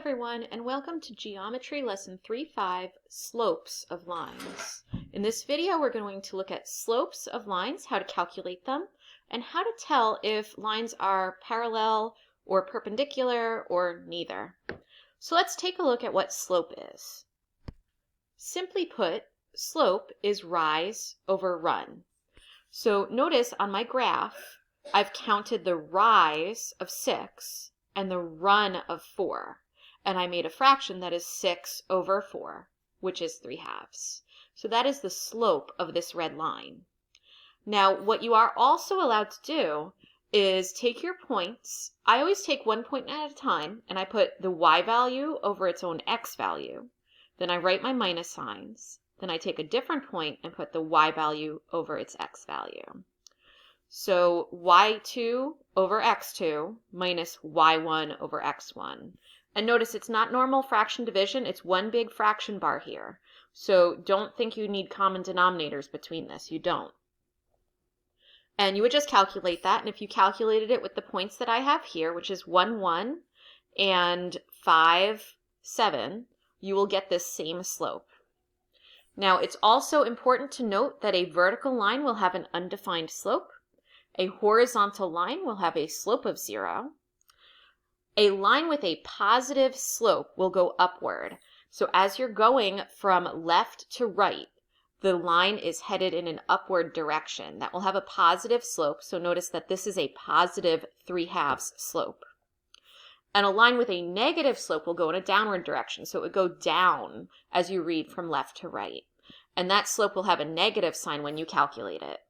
everyone, and welcome to Geometry Lesson 3.5, Slopes of Lines. In this video, we're going to look at slopes of lines, how to calculate them, and how to tell if lines are parallel or perpendicular or neither. So let's take a look at what slope is. Simply put, slope is rise over run. So notice on my graph, I've counted the rise of 6 and the run of 4. And I made a fraction that is 6 over 4, which is 3/2. So that is the slope of this red line. Now, what you are also allowed to do is take your points. I always take one point at a time, and I put the y value over its own x value. Then I write my minus signs. Then I take a different point and put the y value over its x value. So y2 over x2 minus y1 over x1. And notice it's not normal fraction division, it's one big fraction bar here. So don't think you need common denominators between this, you don't. And you would just calculate that, and if you calculated it with the points that I have here, which is 1, 1 and 5, 7, you will get this same slope. Now it's also important to note that a vertical line will have an undefined slope. A horizontal line will have a slope of 0. A line with a positive slope will go upward. So as you're going from left to right, the line is headed in an upward direction. That will have a positive slope. So notice that this is a positive 3/2 slope. And a line with a negative slope will go in a downward direction. So it would go down as you read from left to right. And that slope will have a negative sign when you calculate it.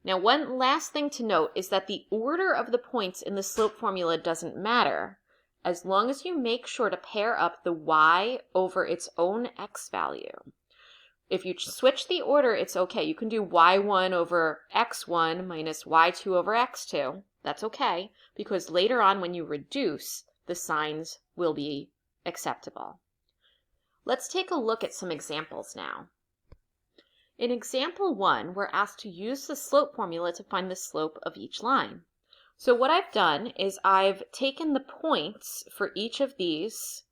Now, one last thing to note is that the order of the points in the slope formula doesn't matter as long as you make sure to pair up the y over its own x value. If you switch the order, it's okay. You can do y1 over x1 minus y2 over x2. That's okay, because later on when you reduce, the signs will be acceptable. Let's take a look at some examples now. In example 1, we're asked to use the slope formula to find the slope of each line. So what I've done is I've taken the points for each of these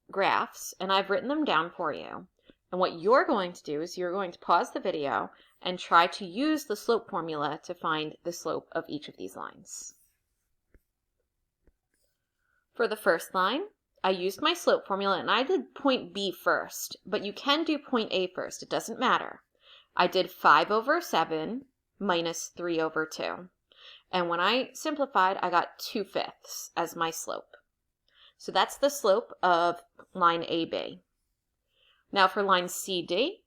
graphs and I've written them down for you. And what you're going to do is you're going to pause the video and try to use the slope formula to find the slope of each of these lines. For the first line, I used my slope formula and I did point B first, but you can do point A first. It doesn't matter. I did 5 over 7 minus 3 over 2. And when I simplified, I got 2/5 as my slope. So that's the slope of line AB. Now for line CD,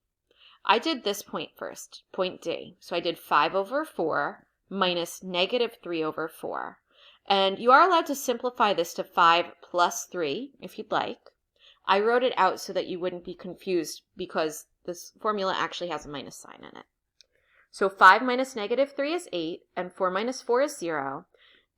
I did this point first, point D. So I did 5 over 4 minus negative 3 over 4. And you are allowed to simplify this to 5 plus 3 if you'd like. I wrote it out so that you wouldn't be confused because this formula actually has a minus sign in it. So 5 minus negative 3 is 8, and 4 minus 4 is 0.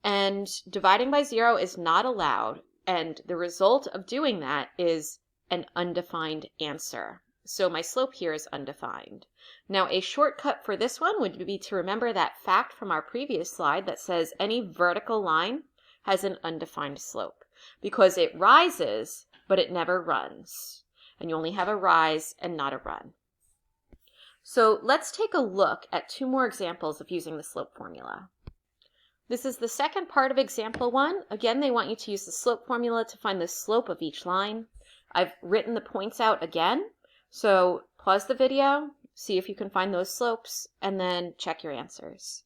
And dividing by 0 is not allowed, and the result of doing that is an undefined answer. So my slope here is undefined. Now a shortcut for this one would be to remember that fact from our previous slide that says any vertical line has an undefined slope because it rises, but it never runs. And you only have a rise and not a run. So let's take a look at 2 more examples of using the slope formula. This is the second part of example 1. Again, they want you to use the slope formula to find the slope of each line. I've written the points out again. So pause the video, see if you can find those slopes, and then check your answers.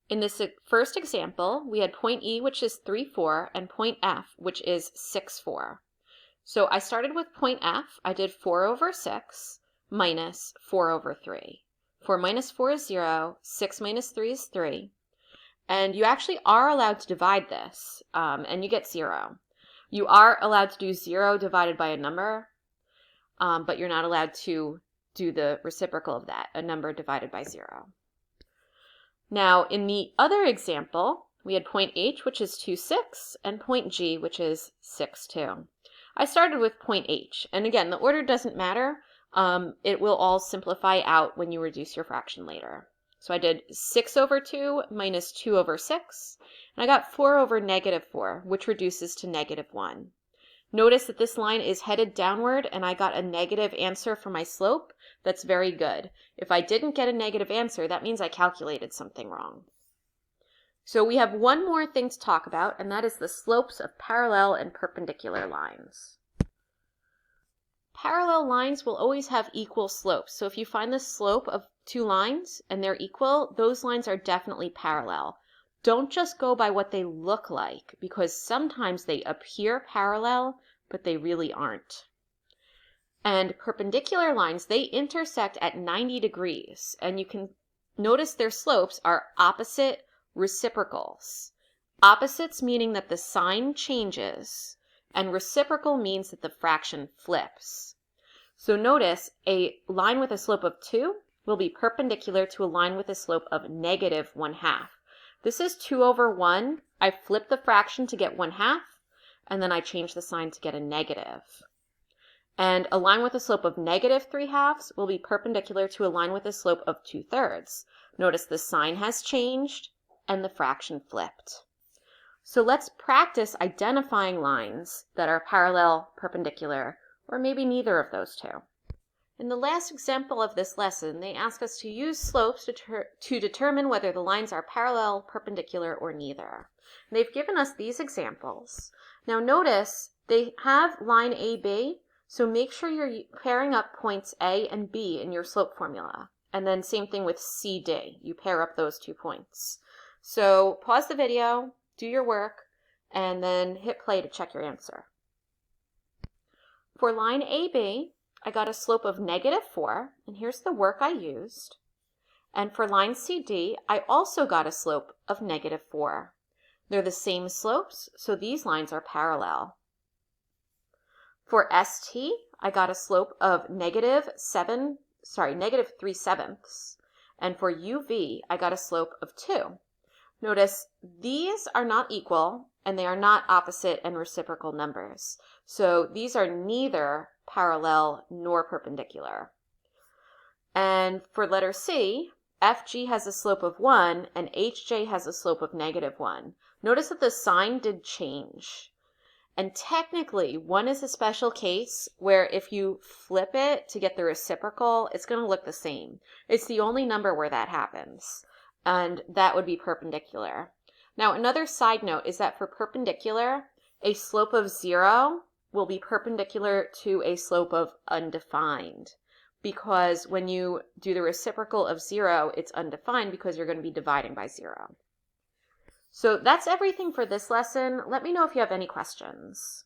In this first example, we had point E, which is 3, 4, and point F, which is 6, 4. So I started with point F. I did 4 over 6 minus 4 over 3. 4 minus 4 is 0. 6 minus 3 is 3. And you actually are allowed to divide this, and you get 0. You are allowed to do 0 divided by a number, but you're not allowed to do the reciprocal of that, a number divided by 0. Now, in the other example, we had point H, which is 2, 6, and point G, which is 6, 2. I started with point H, and again, the order doesn't matter. It will all simplify out when you reduce your fraction later. So I did 6 over 2 minus 2 over 6, and I got 4 over negative 4, which reduces to negative 1. Notice that this line is headed downward, and I got a negative answer for my slope. That's very good. If I didn't get a negative answer, that means I calculated something wrong. So we have one more thing to talk about, and that is the slopes of parallel and perpendicular lines. Parallel lines will always have equal slopes. So if you find the slope of two lines and they're equal, those lines are definitely parallel. Don't just go by what they look like, because sometimes they appear parallel, but they really aren't. And perpendicular lines, they intersect at 90 degrees, and you can notice their slopes are opposite reciprocals. Opposites meaning that the sign changes, and reciprocal means that the fraction flips. So notice a line with a slope of 2 will be perpendicular to a line with a slope of negative 1/2. This is 2 over 1. I flip the fraction to get 1/2, and then I change the sign to get a negative. And a line with a slope of negative 3/2 will be perpendicular to a line with a slope of 2/3. Notice the sign has changed and the fraction flipped. So let's practice identifying lines that are parallel, perpendicular, or maybe neither of those two. In the last example of this lesson, they ask us to use slopes to determine whether the lines are parallel, perpendicular, or neither. And they've given us these examples. Now notice they have line AB, so make sure you're pairing up points A and B in your slope formula. And then same thing with CD. You pair up those 2 points. So pause the video, do your work, and then hit play to check your answer. For line AB, I got a slope of negative 4, and here's the work I used. And for line CD, I also got a slope of negative 4. They're the same slopes, so these lines are parallel. For ST, I got a slope of negative 3/7, and for UV, I got a slope of 2. Notice these are not equal, and they are not opposite and reciprocal numbers. So these are neither parallel nor perpendicular. And for letter C, FG has a slope of 1 and HJ has a slope of negative 1. Notice that the sign did change. And technically, 1 is a special case where if you flip it to get the reciprocal, it's going to look the same. It's the only number where that happens, and that would be perpendicular. Now, another side note is that for perpendicular, a slope of 0 will be perpendicular to a slope of undefined, because when you do the reciprocal of 0, it's undefined because you're going to be dividing by 0. So that's everything for this lesson. Let me know if you have any questions.